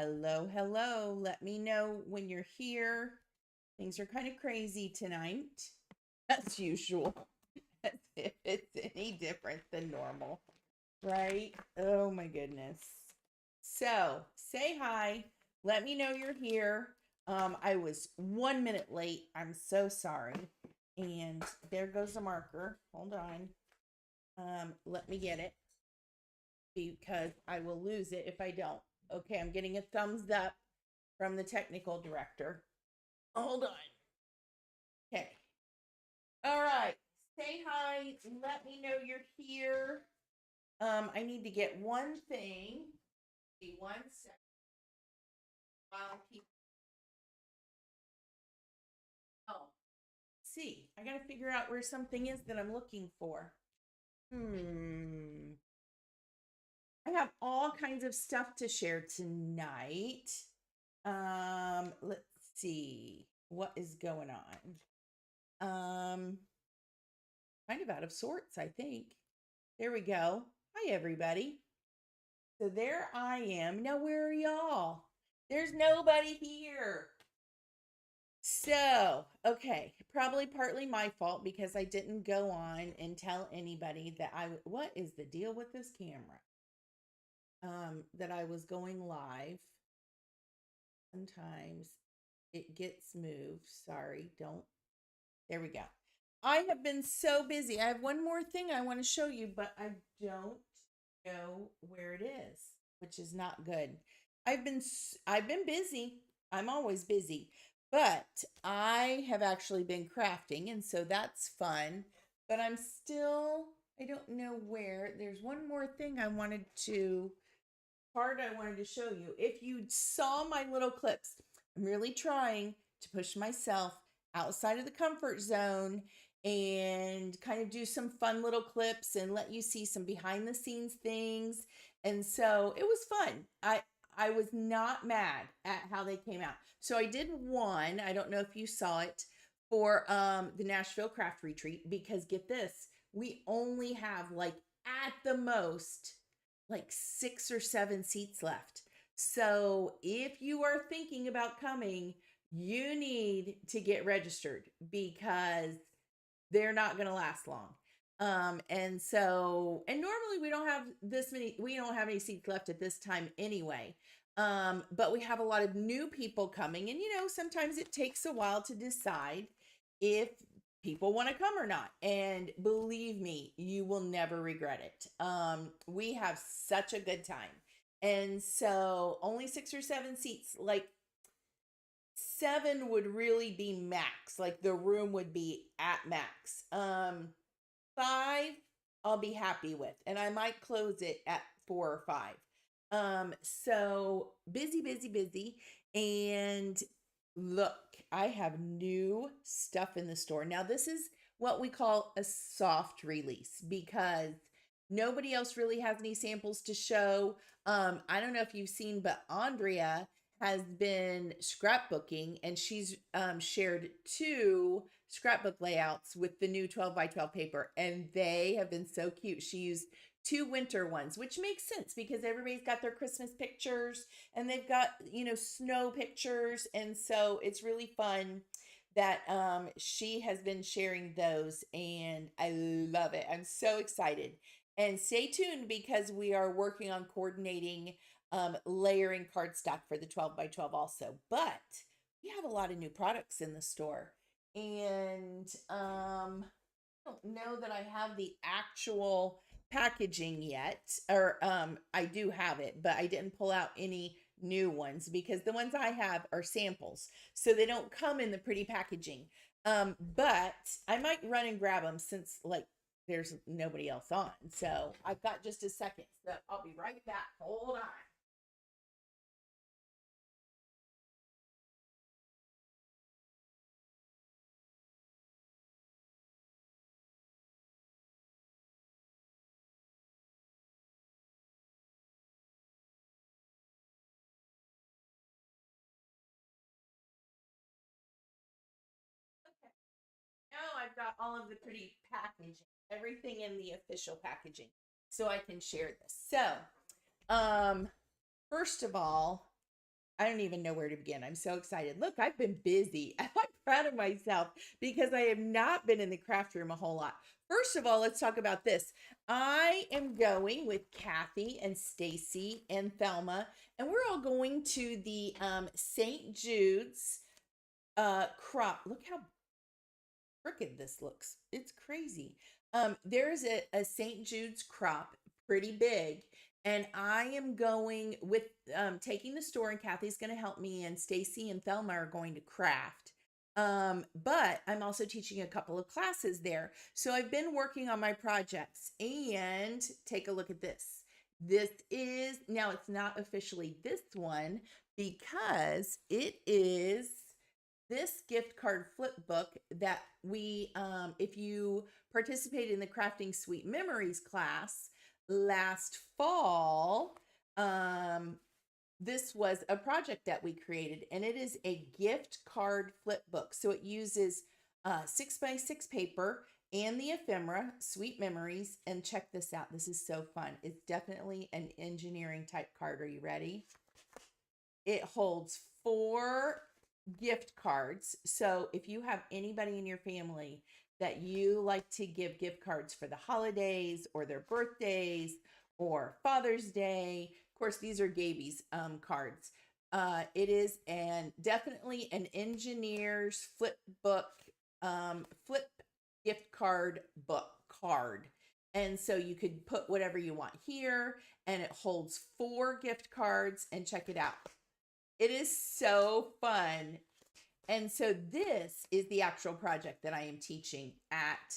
Hello, hello. Let me know when you're here. Things are kind of crazy tonight, as usual, as if it's any different than normal, right? Oh my goodness. So, say hi. Let me know you're here. I was 1 minute late. I'm so sorry. And there goes the marker. Hold on. Let me get it because I will lose it if I don't. Okay, I'm getting a thumbs up from the technical director. Hold on. Okay. All right. Say hi. Let me know you're here. I need to get one thing. Be 1 second while people. Oh, see, I got to figure out where something is that I'm looking for. Hmm. I have all kinds of stuff to share tonight. Let's see what is going on. Kind of out of sorts, I think. There we go. Hi, everybody. So there I am. Now, where are y'all? There's nobody here. So, okay, probably partly my fault because I didn't go on and tell anybody that what is the deal with this camera? That I was going live. Sometimes it gets moved. Sorry, don't. There we go. I have been so busy. I have one more thing I want to show you, but I don't know where it is, which is not good. I've been busy. I'm always busy, but I have actually been crafting, and so that's fun. But I don't know where. There's one more thing I wanted to show you. If you saw my little clips, I'm really trying to push myself outside of the comfort zone and kind of do some fun little clips and let you see some behind the scenes things. And so it was fun. I was not mad at how they came out. So I did one, I don't know if you saw it, for the Nashville Craft Retreat, because get this, we only have like at the most like 6 or 7 seats left. So if you are thinking about coming, you need to get registered because they're not going to last long. And normally we don't have any seats left at this time anyway. But we have a lot of new people coming, and sometimes it takes a while to decide if people want to come or not. And believe me, you will never regret it. We have such a good time. And so only 6 or 7 seats, like 7 would really be max. Like the room would be at max. 5 I'll be happy with, and I might close it at 4 or 5. So busy, busy, busy. And look, I have new stuff in the store. Now, this is what we call a soft release because nobody else really has any samples to show. I don't know if you've seen, but Andrea has been scrapbooking, and she's shared 2 scrapbook layouts with the new 12 by 12 paper, and they have been so cute. She used 2 winter ones, which makes sense because everybody's got their Christmas pictures and they've got, snow pictures. And so it's really fun that she has been sharing those, and I love it. I'm so excited. And stay tuned because we are working on coordinating layering cardstock for the 12 by 12 also. But we have a lot of new products in the store. And I don't know that I have the actual packaging yet, or I do have it, but I didn't pull out any new ones because the ones I have are samples, so they don't come in the pretty packaging. But I might run and grab them since like there's nobody else on. So I've got just a second, so I'll be right back. Hold on. Okay. Now I've got all of the pretty packaging, everything in the official packaging, so I can share this. So, first of all, I don't even know where to begin. I'm so excited. Look, I've been busy. I'm proud of myself because I have not been in the craft room a whole lot. First of all, let's talk about this. I am going with Kathy and Stacy and Thelma, and we're all going to the St. Jude's crop. Look how crooked this looks. It's crazy. There's a St. Jude's crop, pretty big, and I am going with taking the store, and Kathy's going to help me, and Stacy and Thelma are going to craft. But I'm also teaching a couple of classes there. So I've been working on my projects, and take a look at this. This is now, it's not officially this one because it is this gift card flip book that we if you participated in the Crafting Sweet Memories class last fall, this was a project that we created, and it is a gift card flip book. So it uses 6x6 paper and the ephemera Sweet Memories. And check this out, this is so fun. It's definitely an engineering type card. Are you ready? It holds 4 gift cards. So if you have anybody in your family that you like to give gift cards for the holidays or their birthdays or Father's Day, of course, these are Gaby's cards. It is definitely an engineer's flip book, flip gift card book card. And so you could put whatever you want here, and it holds 4 gift cards, and check it out. It is so fun. And so this is the actual project that I am teaching at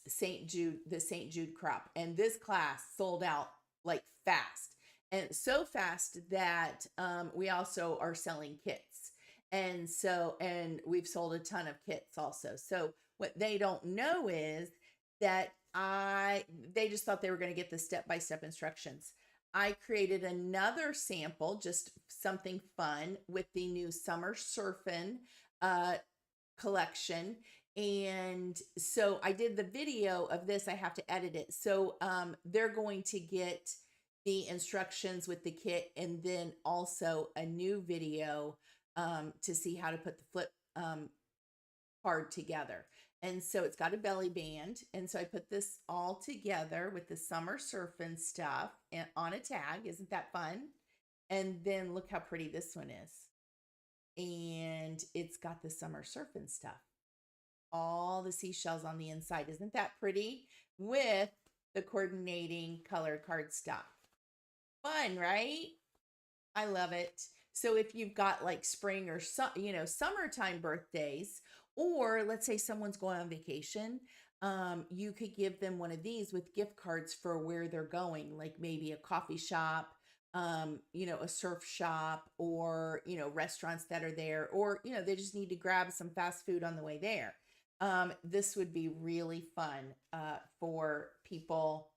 St. Jude, the St. Jude crop. And this class sold out like fast, and so fast that we also are selling kits. And so, and we've sold a ton of kits also. So what they don't know is that they just thought they were going to get the step-by-step instructions. I created another sample, just something fun, with the new Summer Surfin' collection. And so I did the video of this. I have to edit it. So they're going to get the instructions with the kit, and then also a new video to see how to put the flip card together. And so it's got a belly band. And so I put this all together with the Summer Surfing stuff and on a tag. Isn't that fun? And then look how pretty this one is. And it's got the Summer Surfing stuff. All the seashells on the inside. Isn't that pretty? With the coordinating color cardstock. Fun, right? I love it. So if you've got like spring or summertime birthdays, or let's say someone's going on vacation, you could give them one of these with gift cards for where they're going, like maybe a coffee shop, a surf shop, or, restaurants that are there, or, they just need to grab some fast food on the way there. This would be really fun for people,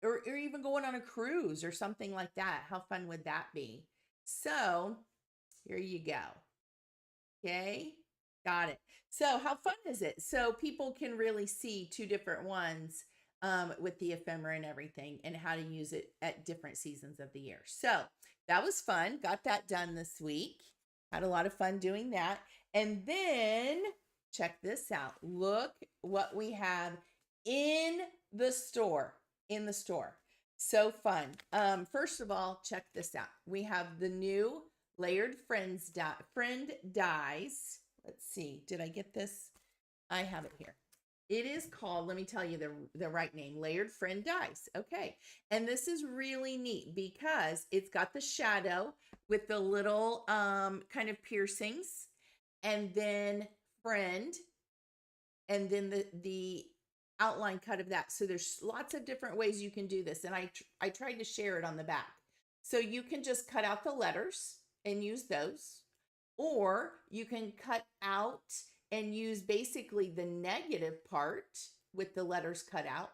or even going on a cruise or something like that. How fun would that be? So here you go. Okay, got it. So how fun is it? So people can really see 2 different ones with the ephemera and everything, and how to use it at different seasons of the year. So that was fun. Got that done this week. Had a lot of fun doing that. And then check this out. Look what we have in the store. So fun. First of all, check this out. We have the new layered friend dies. Let's see. Did I get this? I have it here. It is called, let me tell you the right name, Layered Friend Dies. Okay. And this is really neat because it's got the shadow with the little kind of piercings, and then friend, and then the outline cut of that. So there's lots of different ways you can do this. And I tried to share it on the back. So you can just cut out the letters and use those, or you can cut out and use basically the negative part with the letters cut out,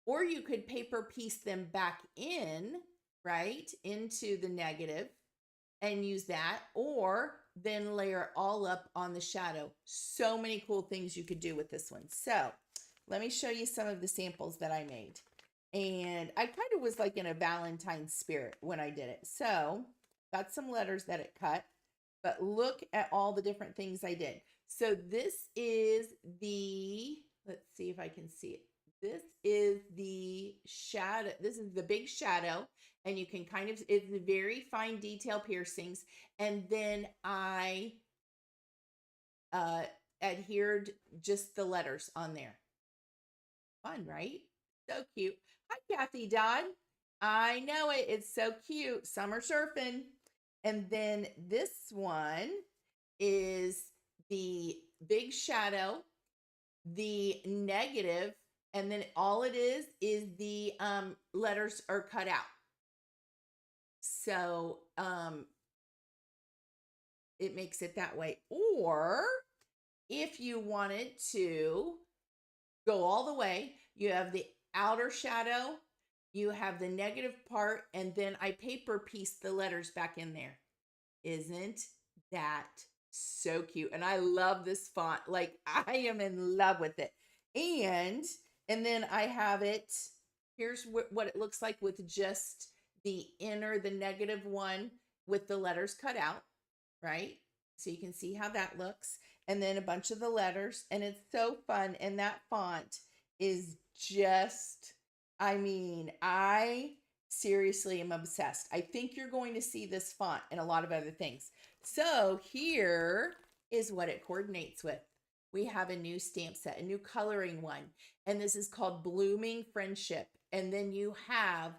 or you could paper piece them back in, right, into the negative and use that, or then layer it all up on the shadow. So many cool things you could do with this one. So let me show you some of the samples that I made. And I kind of was like in a Valentine's spirit when I did it. So got some letters that it cut, but look at all the different things I did. So this is the, let's see if I can see it. This is the shadow. This is the big shadow. And you can kind of, it's very fine detail piercings. And then I uh, adhered just the letters on there. Fun, right? So cute. Hi, Kathy Dodd. I know it. It's so cute. Summer surfing. And then this one is the big shadow, the negative, and then all it is the letters are cut out. So it makes it that way. Or if you wanted to go all the way, you have the outer shadow, you have the negative part, and then I paper pieced the letters back in there. Isn't that so cute? And I love this font. Like, I am in love with it. And then I have it, here's what it looks like with just the inner, the negative one with the letters cut out, right? So you can see how that looks. And then a bunch of the letters, and it's so fun. And that font is just, I mean, I seriously am obsessed. I think you're going to see this font and a lot of other things. So here is what it coordinates with. We have a new stamp set, a new coloring one, and this is called Blooming Friendship. And then you have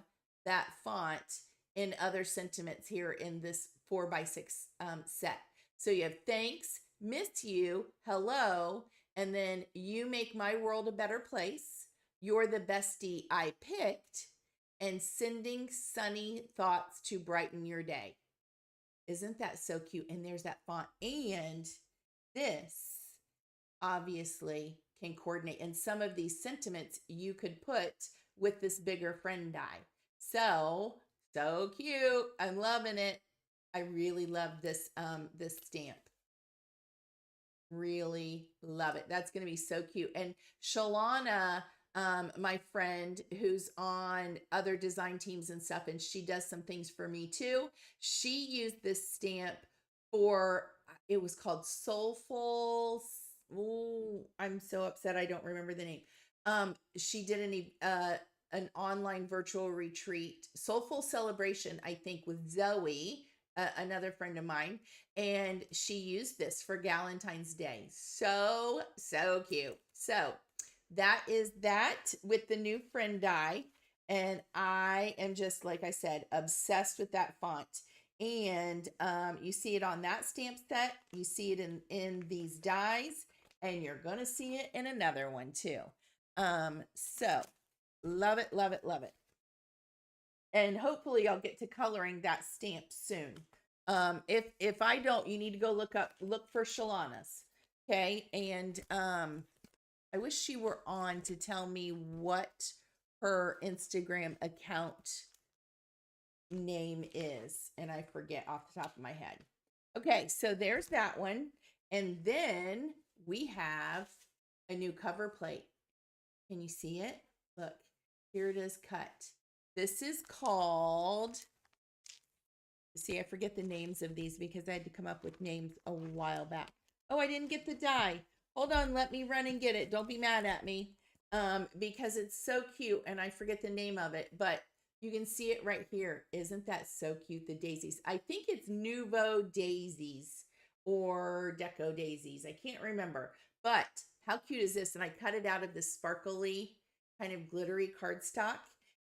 that font in other sentiments here in this 4x6 set. So you have thanks, miss you, hello, and then you make my world a better place. You're the bestie I picked, and sending sunny thoughts to brighten your day. Isn't that so cute? And there's that font. And this obviously can coordinate. And some of these sentiments you could put with this bigger friend die. So cute. I'm loving it. I really love this this stamp. Really love it. That's going to be so cute. And Shalana, my friend who's on other design teams and stuff, and she does some things for me too. She used this stamp for, it was called Soulful. Oh, I'm so upset I don't remember the name. She did an online virtual retreat, Soulful Celebration, I think, with Zoe, another friend of mine, and she used this for Valentine's Day. So cute. So that is that with the new friend die. And I am just, like I said, obsessed with that font. And you see it on that stamp set. You see it in these dies, and you're going to see it in another one too. So love it, love it, love it. And hopefully I'll get to coloring that stamp soon. If I don't, you need to go look for Shalana's. Okay. And I wish she were on to tell me what her Instagram account name is. And I forget off the top of my head. Okay. So there's that one. And then we have a new cover plate. Can you see it? Look, here it is cut. This is called, see, I forget the names of these because I had to come up with names a while back. Oh, I didn't get the die. Hold on, let me run and get it. Don't be mad at me because it's so cute and I forget the name of it, but you can see it right here. Isn't that so cute, the daisies? I think it's Nouveau Daisies or Deco Daisies. I can't remember, but how cute is this? And I cut it out of this sparkly kind of glittery cardstock.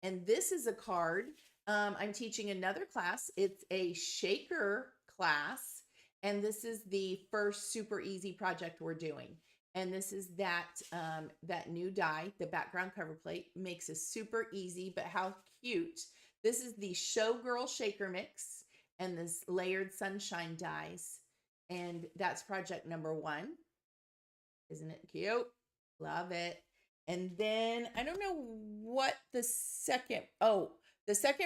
And this is a card. I'm teaching another class. It's a shaker class. And this is the first super easy project we're doing. And this is that new die, the background cover plate. Makes it super easy, but how cute. This is the Showgirl Shaker Mix and this layered sunshine dies. And that's project number 1. Isn't it cute? Love it. And then I don't know what the second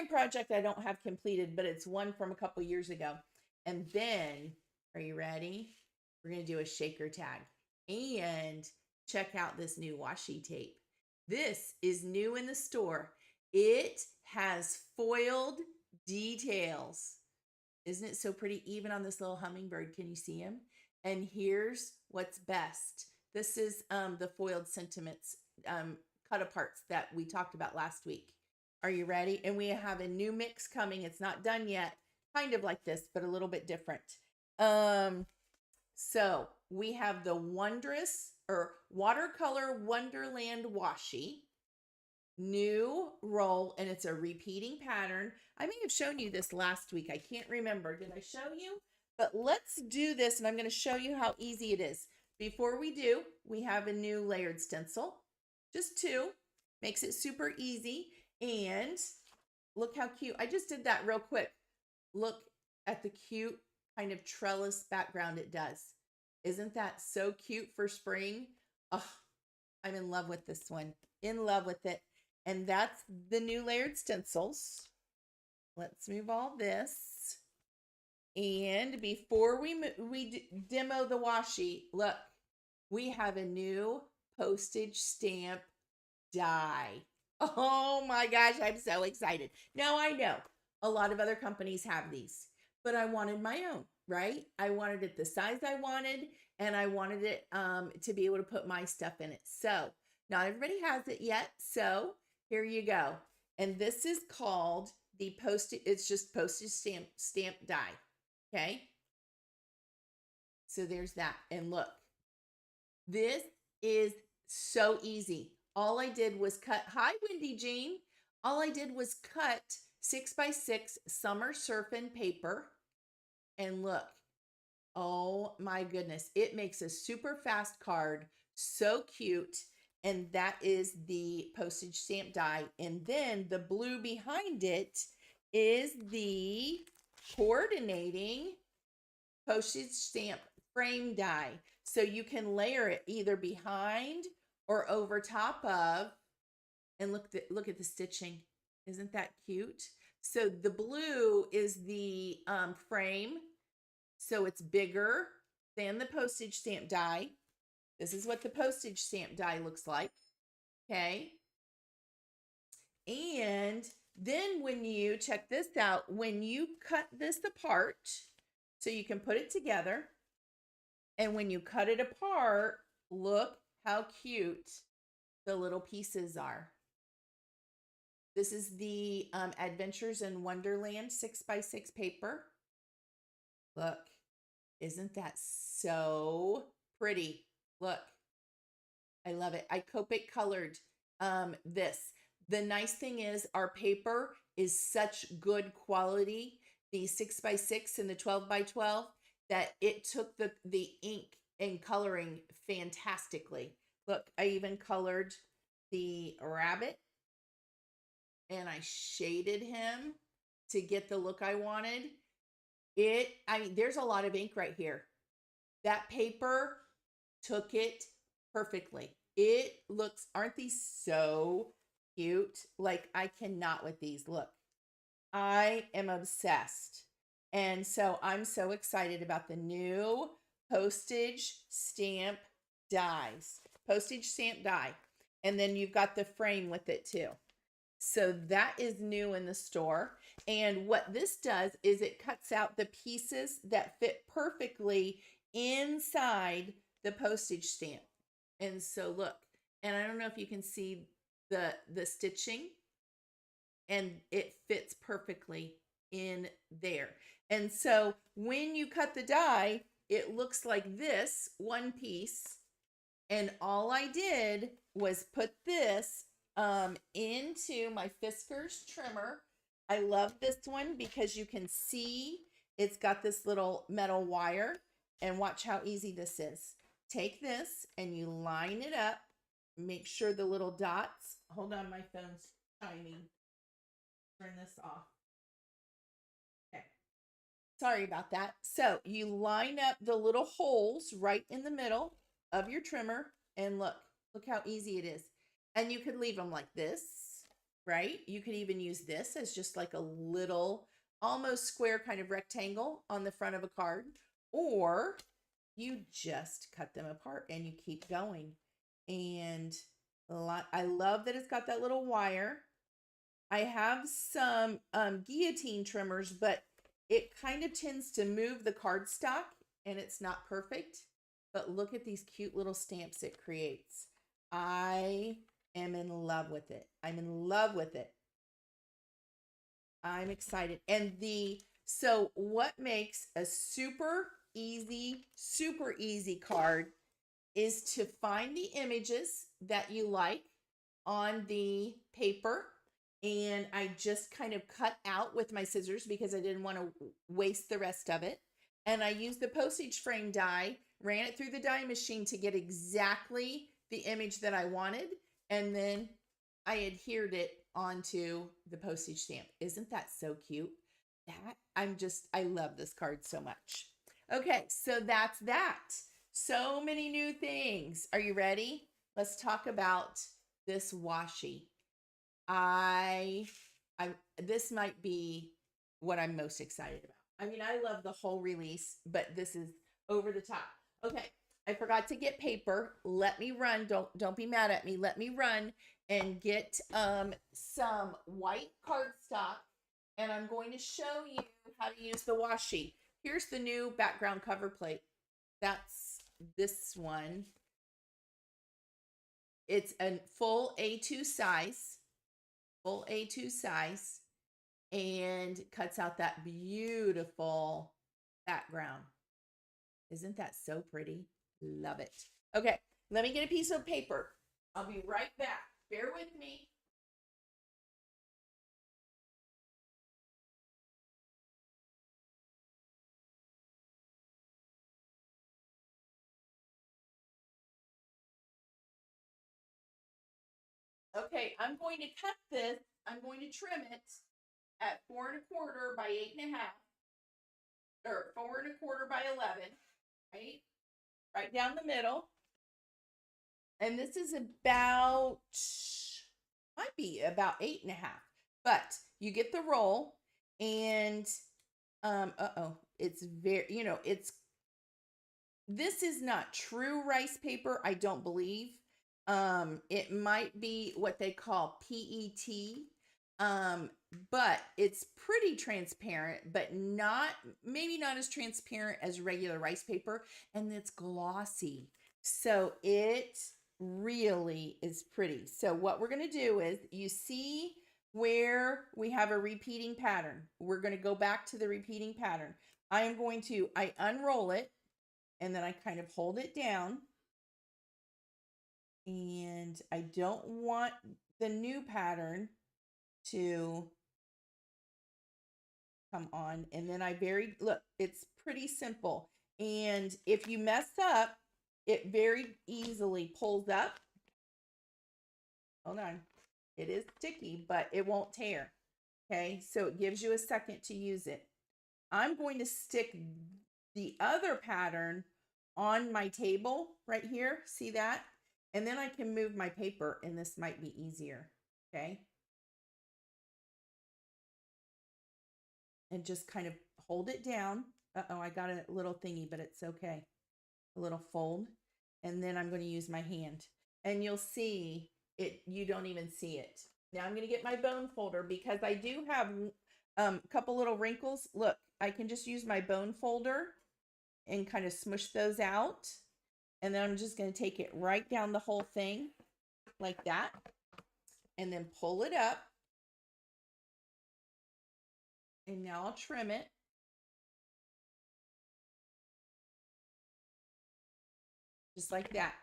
project I don't have completed, but it's one from a couple years ago. And then, are you ready? We're going to do a shaker tag and check out this new washi tape. This is new in the store. It has foiled details. Isn't it so pretty? Even on this little hummingbird, can you see him? And here's what's best. This is the foiled sentiments cut aparts that we talked about last week. Are you ready? And we have a new mix coming. It's not done yet. Kind of like this, but a little bit different. So we have the Wondrous or Watercolor Wonderland Washi. New roll, and it's a repeating pattern. I may have shown you this last week. I can't remember. Did I show you? But let's do this, and I'm going to show you how easy it is. Before we do, we have a new layered stencil. Just two. Makes it super easy. And look how cute. I just did that real quick. Look at the cute kind of trellis background it does. Isn't that so cute for spring? Oh, I'm in love with this one. In love with it. And that's the new layered stencils. Let's move all this. And before we demo the washi, look, we have a new postage stamp die. Oh my gosh, I'm so excited. Now I know a lot of other companies have these, but I wanted my own, right? I wanted it the size I wanted, and I wanted it to be able to put my stuff in it. So not everybody has it yet. So here you go. And this is called the postage, it's just postage stamp die. Okay. So there's that. And look, this is so easy. All I did was cut, hi Wendy Jean. All I did was cut 6x6 summer surfing paper. And look, oh my goodness, it makes a super fast card. So cute. And that is the postage stamp die. And then the blue behind it is the coordinating postage stamp frame die. So you can layer it either behind or over top of. And look at the stitching. Isn't that cute? So the blue is the frame. So it's bigger than the postage stamp die. This is what the postage stamp die looks like. Okay. And then when you, check this out, when you cut this apart, so you can put it together, and when you cut it apart, look how cute the little pieces are. This is the Adventures in Wonderland 6x6 paper. Look, isn't that so pretty? Look, I love it. I Copic colored this. The nice thing is our paper is such good quality, the 6x6 and the 12x12, that it took the ink and coloring fantastically. Look, I even colored the rabbit, and I shaded him to get the look I wanted. I mean, there's a lot of ink right here. That paper took it perfectly. It looks, aren't these so cute? Like, I cannot with these. Look, I am obsessed. And so I'm so excited about the new postage stamp dies. Postage stamp die. And then you've got the frame with it too. So that is new in the store. And what this does is it cuts out the pieces that fit perfectly inside the postage stamp. And so look, and I don't know if you can see the stitching, and it fits perfectly in there. And so when you cut the die, it looks like this one piece. And all I did was put this into my Fiskars trimmer. I love this one because you can see it's got this little metal wire, and watch how easy this is. Take this and you line it up. Make sure the little dots, hold on, my phone's chiming. Turn this off. Okay. Sorry about that. So you line up the little holes right in the middle of your trimmer, and look how easy it is. And you could leave them like this, right? You could even use this as just like a little, almost square kind of rectangle on the front of a card, or you just cut them apart and you keep going. And I love that it's got that little wire. I have some guillotine trimmers, but it kind of tends to move the cardstock and it's not perfect, but look at these cute little stamps it creates. I am in love with it. I'm in love with it. I'm excited. And so what makes a super easy card is to find the images that you like on the paper. And I just kind of cut out with my scissors because I didn't want to waste the rest of it. And I used the postage frame die, ran it through the die machine to get exactly the image that I wanted. And then I adhered it onto the postage stamp. Isn't that so cute? I love this card so much. Okay, so that's that. So many new things. Are you ready? Let's talk about this washi. I this might be what I'm most excited about. I mean, I love the whole release, but this is over the top. Okay, I forgot to get paper. Let me run. Don't be mad at me. Let me run and get some white cardstock, and I'm going to show you how to use the washi. Here's the new background cover plate. That's this one. It's a full A2 size, and cuts out that beautiful background. Isn't that so pretty? Love it. Okay, let me get a piece of paper. I'll be right back. Bear with me. Okay, I'm going to cut this. I'm going to trim it at 4 1/4 by 8 1/2, or 4 1/4 by 11, right? Right down the middle. And this is about, might be about 8 1/2, but you get the roll. And it's very, this is not true rice paper, I don't believe. It might be what they call PET, but it's pretty transparent, but maybe not as transparent as regular rice paper, and it's glossy. So it really is pretty. So what we're going to do is, you see where we have a repeating pattern. We're going to go back to the repeating pattern. I unroll it, and then I kind of hold it down. And I don't want the new pattern to come on. And then look, it's pretty simple. And if you mess up, it very easily pulls up. Hold on. It is sticky, but it won't tear. Okay, so it gives you a second to use it. I'm going to stick the other pattern on my table right here. See that? And then I can move my paper, and this might be easier. Okay. And just kind of hold it down. Uh-oh, I got a little thingy, but it's okay. A little fold. And then I'm going to use my hand. And you'll see it, you don't even see it. Now I'm going to get my bone folder because I do have a couple little wrinkles. Look, I can just use my bone folder and kind of smush those out. And then I'm just going to take it right down the whole thing like that. And then pull it up. And now I'll trim it. Just like that.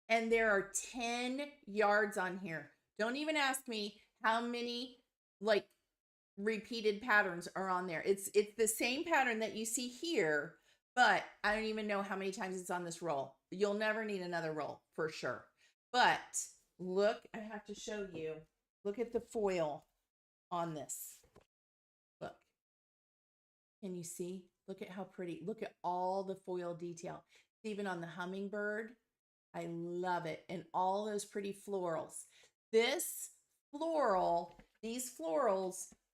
And there are 10 yards on here. Don't even ask me how many like repeated patterns are on there. It's the same pattern that you see here, but I don't even know how many times it's on this roll. You'll never need another roll for sure. But look, I have to show you. Look at the foil on this. Look. Can you see? Look at how pretty. Look at all the foil detail. Even on the hummingbird. I love it. And all those pretty florals. These florals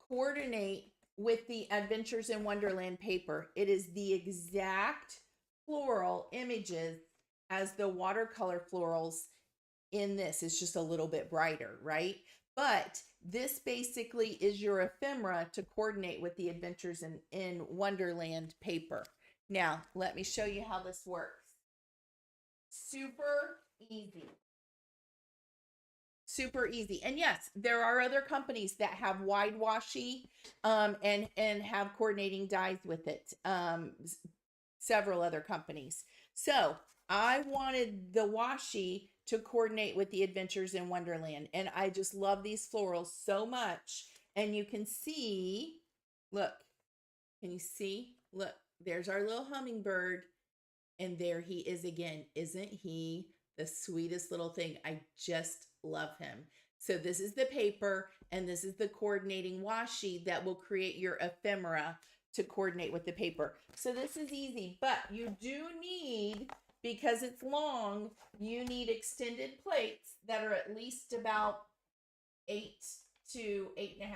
coordinate with the Adventures in Wonderland paper. It is the exact floral images as the watercolor florals in this. It's just a little bit brighter, right? But this basically is your ephemera to coordinate with the Adventures in Wonderland paper. Now, let me show you how this works. Super easy. Super easy. And yes, there are other companies that have wide washi and have coordinating dies with it. Several other companies. So I wanted the washi to coordinate with the Adventures in Wonderland. And I just love these florals so much. And you can see, look, can you see? Look, there's our little hummingbird. And there he is again. Isn't he the sweetest little thing? I just love him. So this is the paper and this is the coordinating washi that will create your ephemera to coordinate with the paper. So this is easy, but you do need, because it's long, you need extended plates that are at least about 8 to 8.5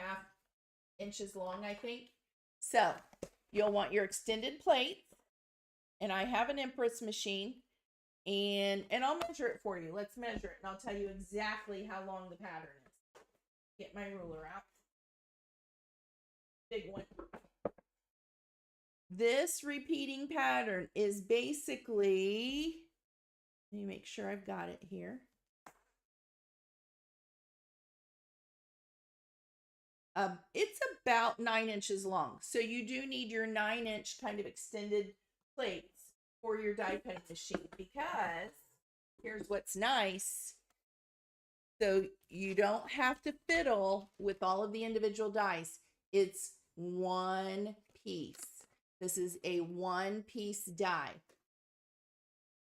inches long, I think. So you'll want your extended plates, and I have an Empress machine, and I'll measure it for you. Let's measure it, and I'll tell you exactly how long the pattern is. Get my ruler out. Big one. This repeating pattern is basically, let me make sure I've got it here. It's about 9 inches long. So you do need your 9-inch kind of extended plates for your die cutting machine, because here's what's nice. So you don't have to fiddle with all of the individual dies. It's one piece. This is a one-piece die.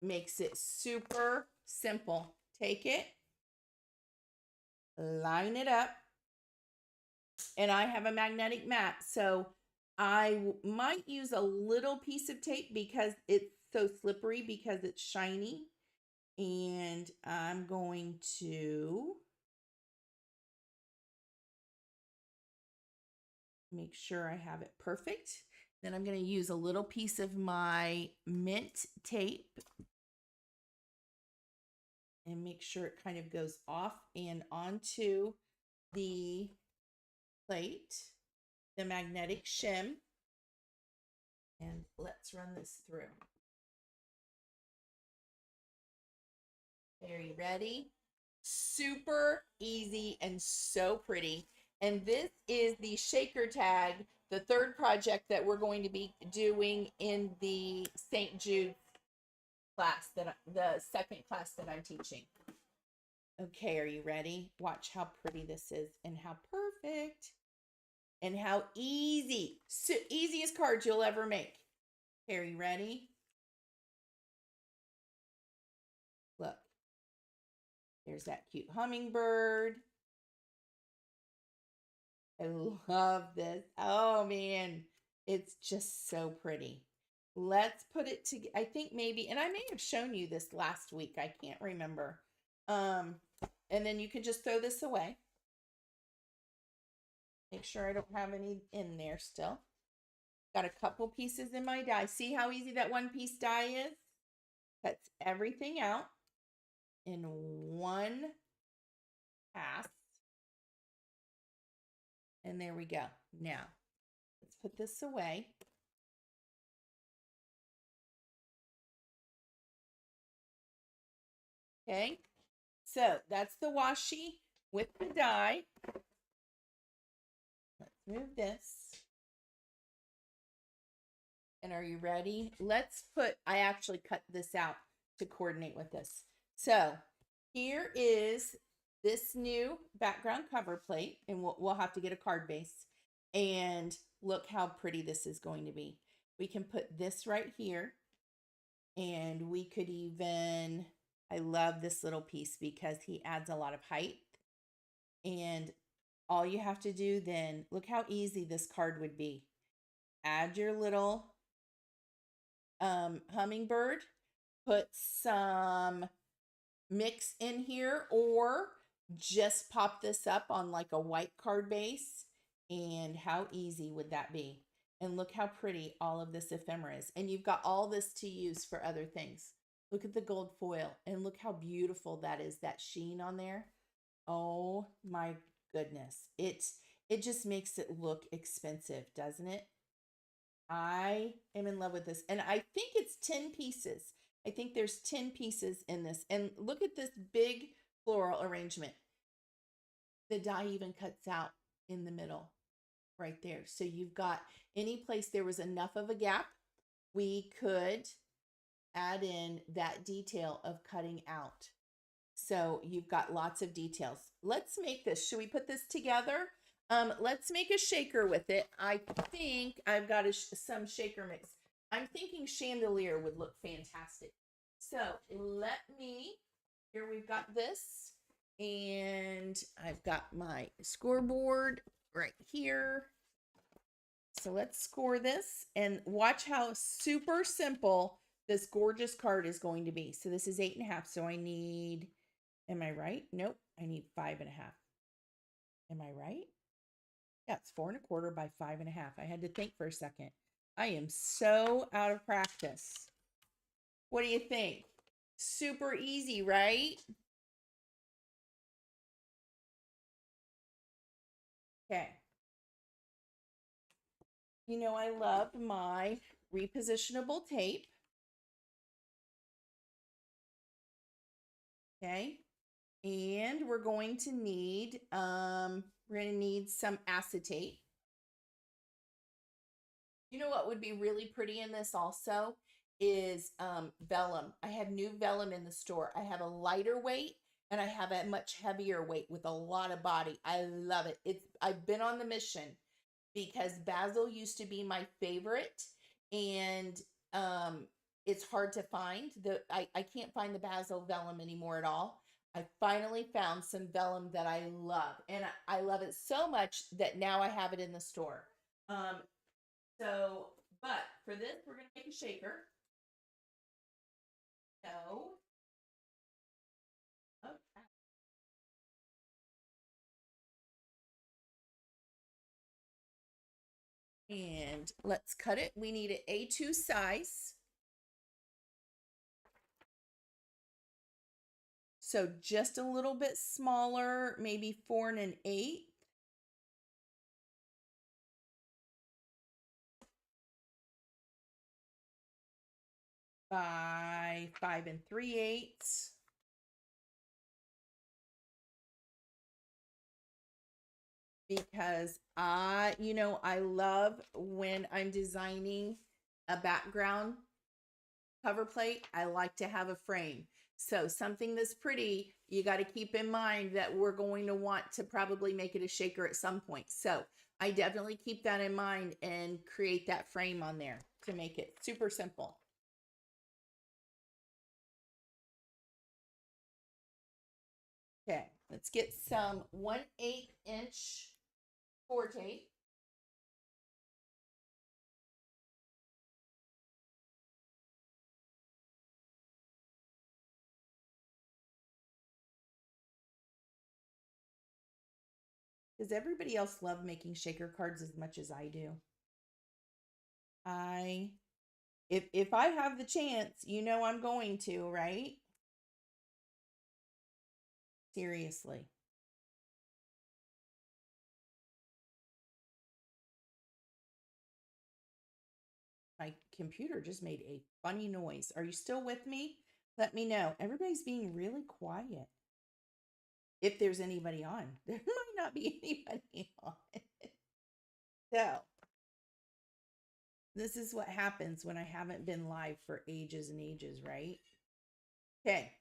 Makes it super simple. Take it, line it up, and I have a magnetic mat, so I might use a little piece of tape because it's so slippery, because it's shiny. And I'm going to make sure I have it perfect. Then I'm going to use a little piece of my mint tape and make sure it kind of goes off and onto the plate, the magnetic shim. And let's run this through. Are you ready? Super easy and so pretty. And this is the shaker tag, the third project that we're going to be doing in the St. Jude class, the second class that I'm teaching. Okay, are you ready? Watch how pretty this is and how perfect and how easy. So easiest cards you'll ever make. Okay, are you ready? Look, there's that cute hummingbird. I love this. Oh man, it's just so pretty. Let's put it together. I think maybe, and I may have shown you this last week. I can't remember. And then you can just throw this away. Make sure I don't have any in there still. Got a couple pieces in my die. See how easy that one piece die is? Cuts everything out in one pass. And there we go. Now, let's put this away. Okay, so that's the washi with the die. Let's move this. And are you ready? Let's put, I actually cut this out to coordinate with this. So here is this new background cover plate, and we'll have to get a card base. And look how pretty this is going to be. We can put this right here, and we could even, I love this little piece because he adds a lot of height. And all you have to do then, look how easy this card would be. Add your little hummingbird, put some mix in here, or just pop this up on like a white card base. And how easy would that be? And look how pretty all of this ephemera is. And you've got all this to use for other things. Look at the gold foil and look how beautiful that is, that sheen on there. Oh my goodness. It just makes it look expensive, doesn't it? I am in love with this. And I think it's 10 pieces. I think there's 10 pieces in this. And look at this big floral arrangement. The die even cuts out in the middle right there. So you've got any place there was enough of a gap, we could add in that detail of cutting out. So you've got lots of details. Let's make this. Should we put this together? Let's make a shaker with it. I think I've got some shaker mix. I'm thinking chandelier would look fantastic. So let me, here we've got this, and I've got my scoreboard right here. So let's score this and watch how super simple this gorgeous card is going to be. So this is 8.5. So I need, am I right? Nope. I need 5.5. Am I right? Yeah, it's 4.25 by 5.5. I had to think for a second. I am so out of practice. What do you think? Super easy, right? Okay. You know, I love my repositionable tape. Okay. And we're going to need some acetate. You know what would be really pretty in this also is vellum. I have new vellum in the store. I have a lighter weight and I have a much heavier weight with a lot of body. I love it. I've been on the mission because basil used to be my favorite, and it's hard to find. I can't find the basil vellum anymore at all. I finally found some vellum that I love, and I love it so much that now I have it in the store. Um, but for this, we're gonna make a shaker. So, okay. And let's cut it. We need an A2 size. So just a little bit smaller, maybe 4 1/8. By 5 3/8. Because I love when I'm designing a background cover plate, I like to have a frame. So something that's pretty, you got to keep in mind that we're going to want to probably make it a shaker at some point. So I definitely keep that in mind and create that frame on there to make it super simple. Okay, let's get some 1/8 inch core tape. Does everybody else love making shaker cards as much as I do? I if I have the chance, I'm going to, right? Seriously. My computer just made a funny noise. Are you still with me? Let me know. Everybody's being really quiet. If there's anybody on, there might not be anybody on. So, this is what happens when I haven't been live for ages and ages, right? Okay.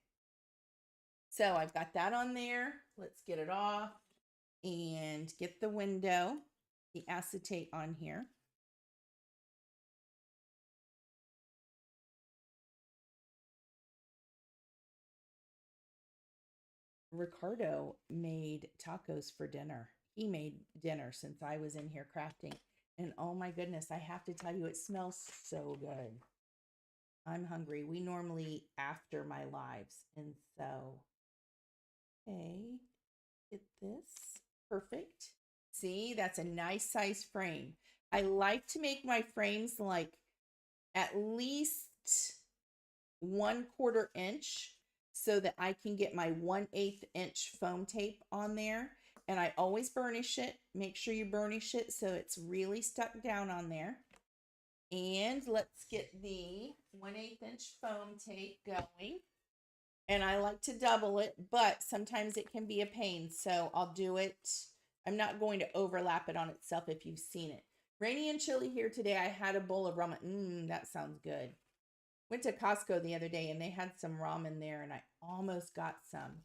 So, I've got that on there. Let's get it off and get the window, the acetate on here. Ricardo made tacos for dinner. He made dinner since I was in here crafting. And oh my goodness, I have to tell you, it smells so good. I'm hungry. We normally eat after my lives. And so, okay, get this. Perfect. See, that's a nice size frame. I like to make my frames like at least 1/4 inch so that I can get my 1/8 inch foam tape on there. And I always burnish it. Make sure you burnish it so it's really stuck down on there. And let's get the 1/8 inch foam tape going. And I like to double it, but sometimes it can be a pain. So I'll do it. I'm not going to overlap it on itself if you've seen it. Rainy and chilly here today. I had a bowl of ramen. That sounds good. Went to Costco the other day and they had some ramen there and I almost got some.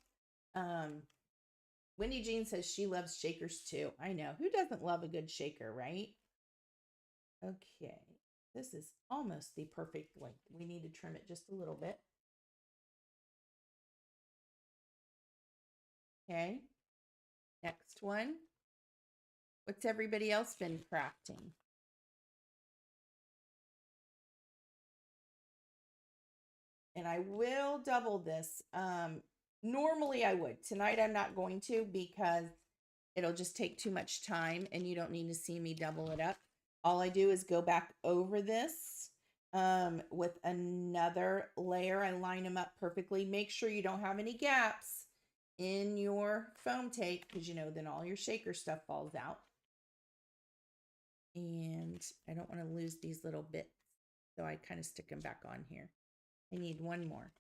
Wendy Jean says she loves shakers too. I know. Who doesn't love a good shaker, right? Okay. This is almost the perfect length. We need to trim it just a little bit. Okay. Next one. What's everybody else been crafting? And I will double this. Normally I would. Tonight I'm not going to because it'll just take too much time and you don't need to see me double it up. All I do is go back over this with another layer. I line them up perfectly. Make sure you don't have any gaps in your foam tape because then all your shaker stuff falls out. And I don't want to lose these little bits, so I kind of stick them back on here. I need one more.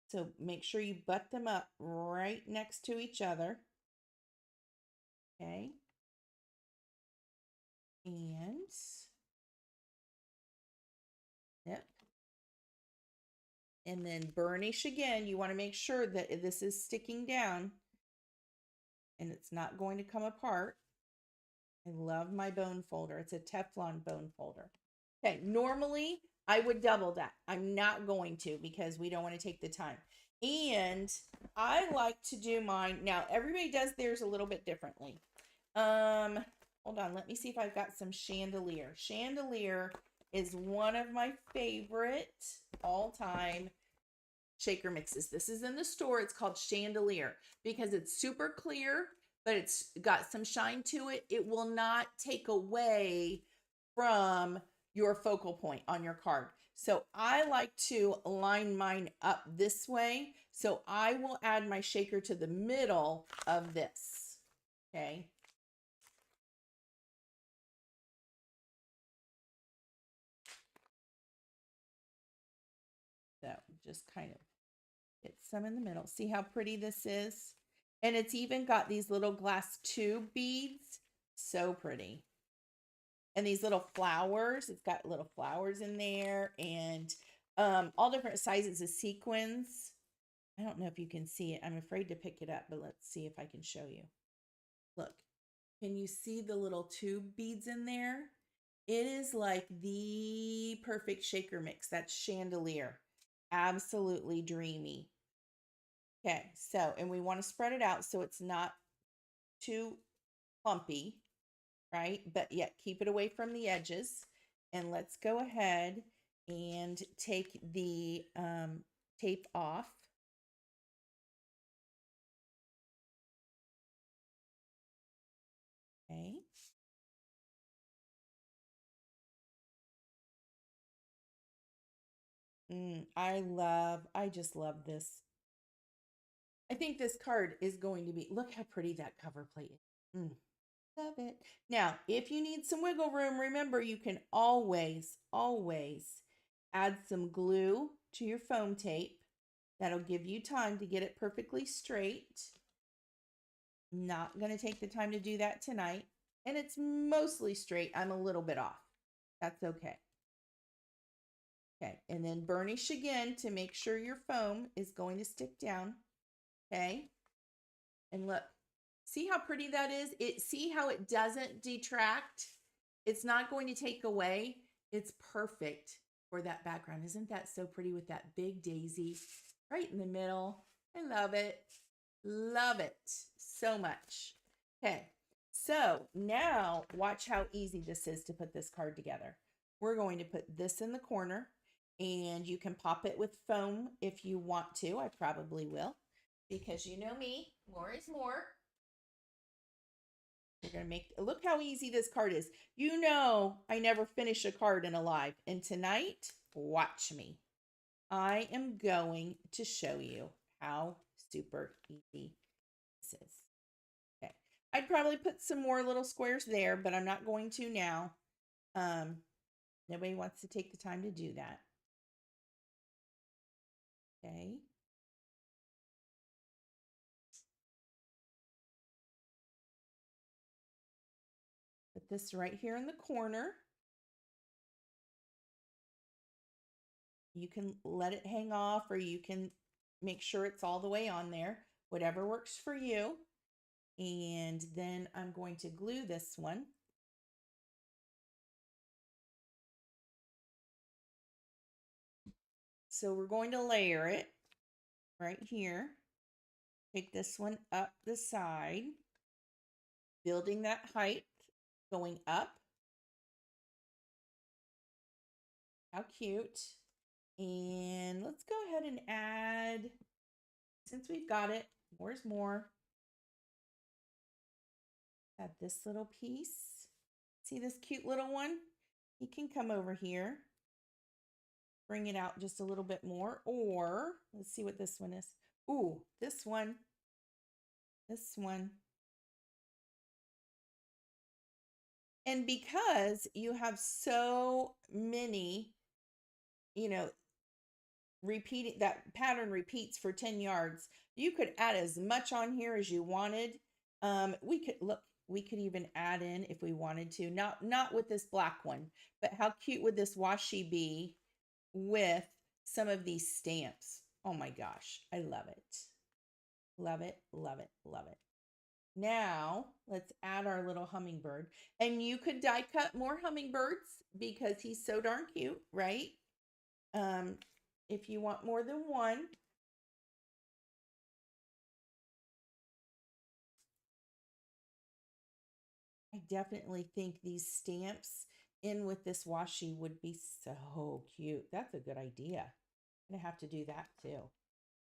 So make sure you butt them up right next to each other. Okay. And yep. And then burnish again. You want to make sure that this is sticking down and it's not going to come apart. I love my bone folder. It's a Teflon bone folder. Okay, normally I would double that. I'm not going to because we don't want to take the time. And I like to do mine. Now, everybody does theirs a little bit differently. Hold on. Let me see if I've got some chandelier. Chandelier is one of my favorite all-time shaker mixes. This is in the store. It's called Chandelier because it's super clear, but it's got some shine to it. It will not take away from your focal point on your card. So I like to line mine up this way. So I will add my shaker to the middle of this. Okay. So just kind of get some in the middle. See how pretty this is? And it's even got these little glass tube beads. So pretty. And these little flowers. It's got little flowers in there and all different sizes of sequins. I don't know if you can see it. I'm afraid to pick it up, but let's see if I can show you. Look, can you see the little tube beads in there? It is like the perfect shaker mix. That's Chandelier. Absolutely dreamy. Okay, so, and we want to spread it out so it's not too clumpy, right? But yet keep it away from the edges. And let's go ahead and take the tape off. Okay. I just love this. I think this card is going to be, look how pretty that cover plate is. Love it. Now, if you need some wiggle room, remember you can always add some glue to your foam tape. That'll give you time to get it perfectly straight. Not going to take the time to do that tonight. And it's mostly straight. I'm a little bit off. That's okay. Okay, and then burnish again to make sure your foam is going to stick down. Okay, and look, see how pretty that is? See how it doesn't detract? It's not going to take away. It's perfect for that background. Isn't that so pretty with that big daisy right in the middle? I love it. Love it so much. Okay, so now watch how easy this is to put this card together. We're going to put this in the corner and you can pop it with foam if you want to. I probably will because you know me, more is more. We're going to make, look how easy this card is. You know, I never finish a card in a live. And tonight, watch me. I am going to show you how super easy this is. Okay. I'd probably put some more little squares there, but I'm not going to now. Nobody wants to take the time to do that. Okay. Put this right here in the corner. You can let it hang off, or you can make sure it's all the way on there, whatever works for you. And then I'm going to glue this one. So we're going to layer it right here. Take this one up the side, building that height, going up. How cute. And let's go ahead and add, since we've got it, more is more. Add this little piece. See this cute little one? He can come over here. Bring it out just a little bit more. Or, let's see what this one is. Ooh, this one. This one. And because you have so many, you know, repeating, that pattern repeats for 10 yards, you could add as much on here as you wanted. We could even add in, if we wanted to, not with this black one, but how cute would this washi be with some of these stamps? Oh my gosh, I love it. Love it, love it, love it. Now let's add our little hummingbird, and you could die cut more hummingbirds because he's so darn cute, right? If you want more than one. I definitely think these stamps in with this washi would be so cute. That's a good idea. I'm gonna have to do that too.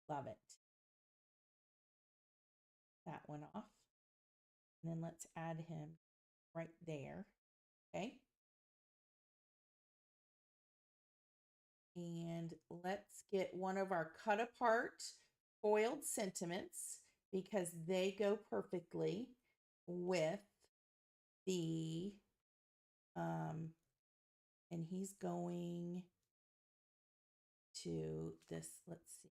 Love it. That one off. And then let's add him right there. Okay. And let's get one of our cut apart foiled sentiments, because they go perfectly with the and he's going to this, let's see.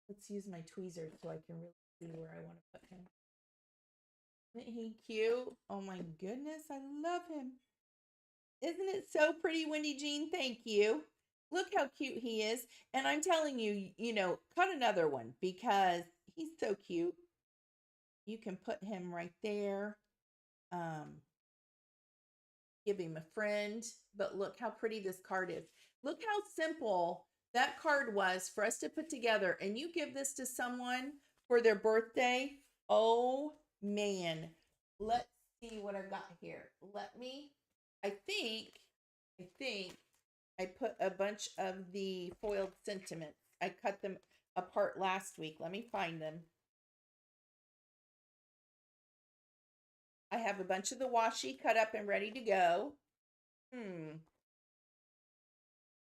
Let's use my tweezers so I can really see where I want to put him. Isn't he cute? Oh my goodness, I love him. Isn't it so pretty, Wendy Jean? Thank you. Look how cute he is. And I'm telling you, cut another one because he's so cute. You can put him right there. Give him a friend. But look how pretty this card is. Look how simple that card was for us to put together. And you give this to someone for their birthday. Oh, man. Let's see what I've got here. I think I put a bunch of the foiled sentiments. I cut them apart last week. Let me find them. I have a bunch of the washi cut up and ready to go.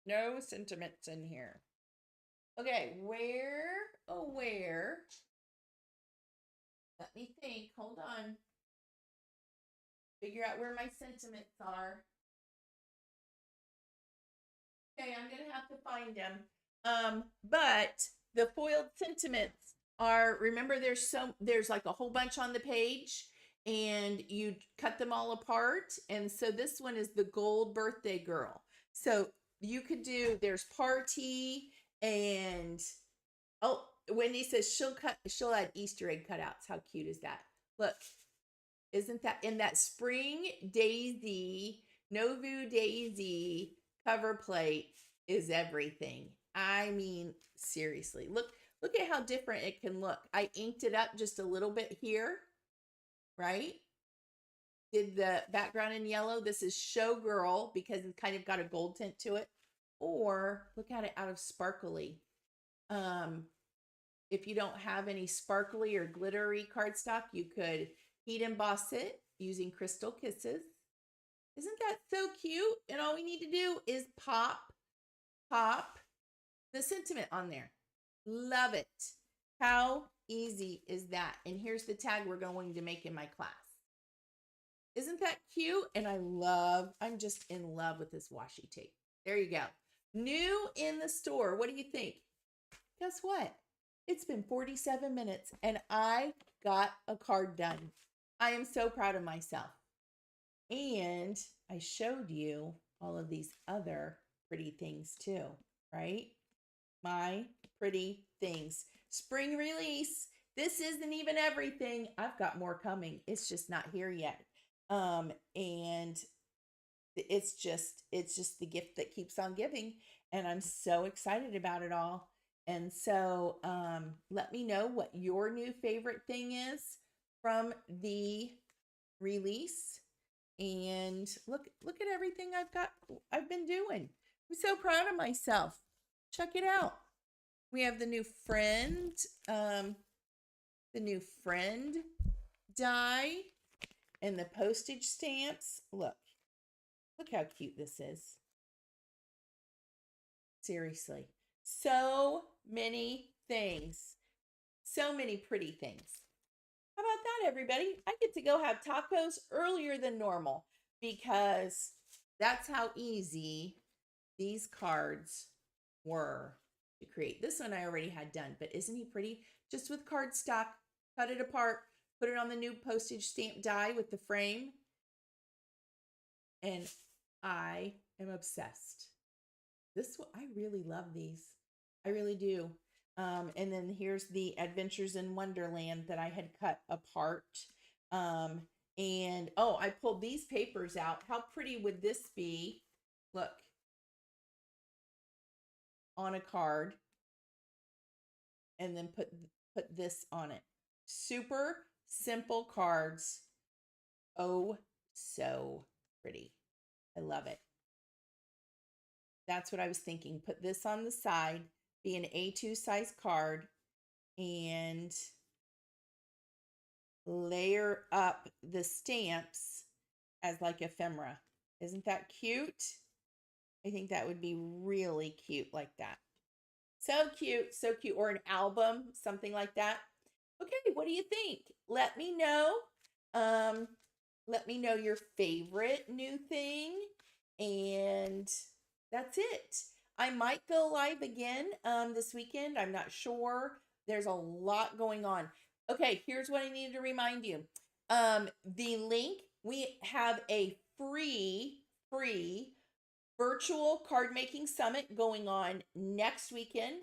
No sentiments in here. Okay, where? Let me think. Hold on. Figure out where my sentiments are. Okay, I'm gonna have to find them. But the foiled sentiments are, remember, there's like a whole bunch on the page, and you cut them all apart. And so this one is the gold birthday girl. So you could do, there's party, and oh, Wendy says she'll add Easter egg cutouts. How cute is that? Look, isn't that in that spring daisy, Novu daisy cover plate is everything. I mean, seriously, look at how different it can look. I inked it up just a little bit here, right? Did the background in yellow. This is Showgirl because it's kind of got a gold tint to it. Or look at it out of sparkly. If you don't have any sparkly or glittery cardstock, you could heat emboss it using Crystal Kisses. Isn't that so cute? And all we need to do is pop the sentiment on there. Love it. How easy is that? And here's the tag we're going to make in my class. Isn't that cute? And I'm just in love with this washi tape. There you go. New in the store. What do you think? Guess what? It's been 47 minutes and I got a card done. I am so proud of myself. And I showed you all of these other pretty things too, right? My pretty things. Spring release. This isn't even everything. I've got more coming. It's just not here yet. And it's just the gift that keeps on giving. And I'm so excited about it all. And so let me know what your new favorite thing is from the release. And look at everything I've been doing. I'm so proud of myself. Check it out. We have the new friend die and the postage stamps. Look how cute this is. Seriously. So many things. So many pretty things. How about that, everybody? I get to go have tacos earlier than normal because that's how easy these cards were to create. This one I already had done, but isn't he pretty? Just with cardstock, cut it apart, put it on the new postage stamp die with the frame. And I am obsessed. I really love these. I really do. And then here's the Adventures in Wonderland that I had cut apart. And oh, I pulled these papers out. How pretty would this be? Look, on a card, and then put this on it. Super simple cards. Oh, so pretty. I love it. That's what I was thinking. Put this on the side, be an A2 size card, and layer up the stamps as like ephemera. Isn't that cute? I think that would be really cute like that. So cute, so cute. Or an album, something like that. Okay, what do you think? Let me know. Let me know your favorite new thing. And that's it. I might go live again this weekend. I'm not sure. There's a lot going on. Okay, here's what I needed to remind you. The link, we have a free virtual card making summit going on next weekend,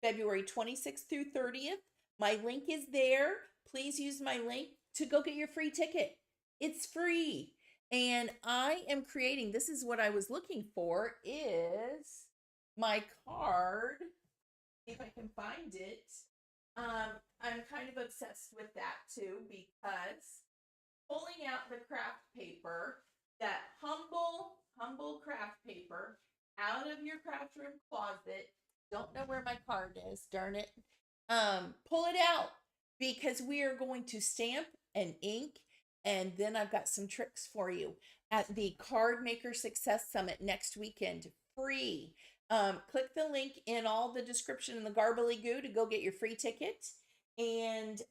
February 26th through 30th. My link is there. Please use my link to go get your free ticket. It's free. And I am creating, this is what I was looking for, is my card. If I can find it. I'm kind of obsessed with that too, because pulling out the craft paper, that humble craft paper out of your craft room closet. Don't know where my card is, darn it. Pull it out because we are going to stamp and ink, and then I've got some tricks for you at the Card Maker Success Summit next weekend, free. Click the link in all the description in the Garbly-Goo to go get your free ticket. And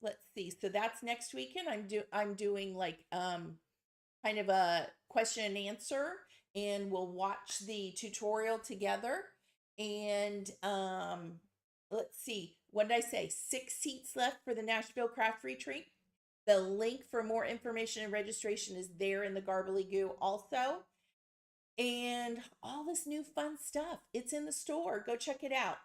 let's see. So that's next weekend. I'm doing like kind of a question and answer, and we'll watch the tutorial together. And let's see. What did I say? 6 seats left for the Nashville Craft Retreat. The link for more information and registration is there in the Garbly-Goo also. And all this new fun stuff. It's in the store. Go check it out.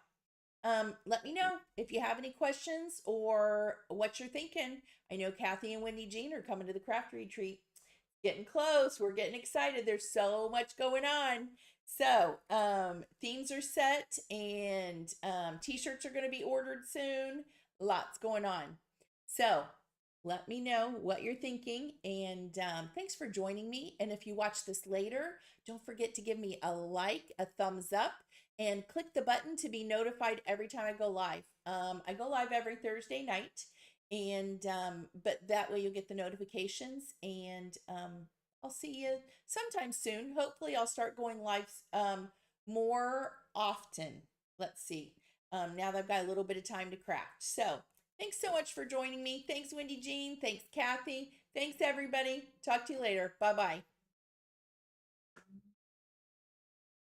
Let me know if you have any questions or what you're thinking. I know Kathy and Wendy Jean are coming to the craft retreat. Getting close. We're getting excited. There's so much going on. So, themes are set, and t-shirts are going to be ordered soon. Lots going on. So, let me know what you're thinking, and thanks for joining me. And if you watch this later, don't forget to give me a like, a thumbs up, and click the button to be notified every time I go live. I go live every Thursday night, and but that way you'll get the notifications, and I'll see you sometime soon. Hopefully I'll start going live more often. Let's see. Now that I've got a little bit of time to craft. So thanks so much for joining me. Thanks, Wendy Jean. Thanks, Kathy. Thanks, everybody. Talk to you later. Bye-bye.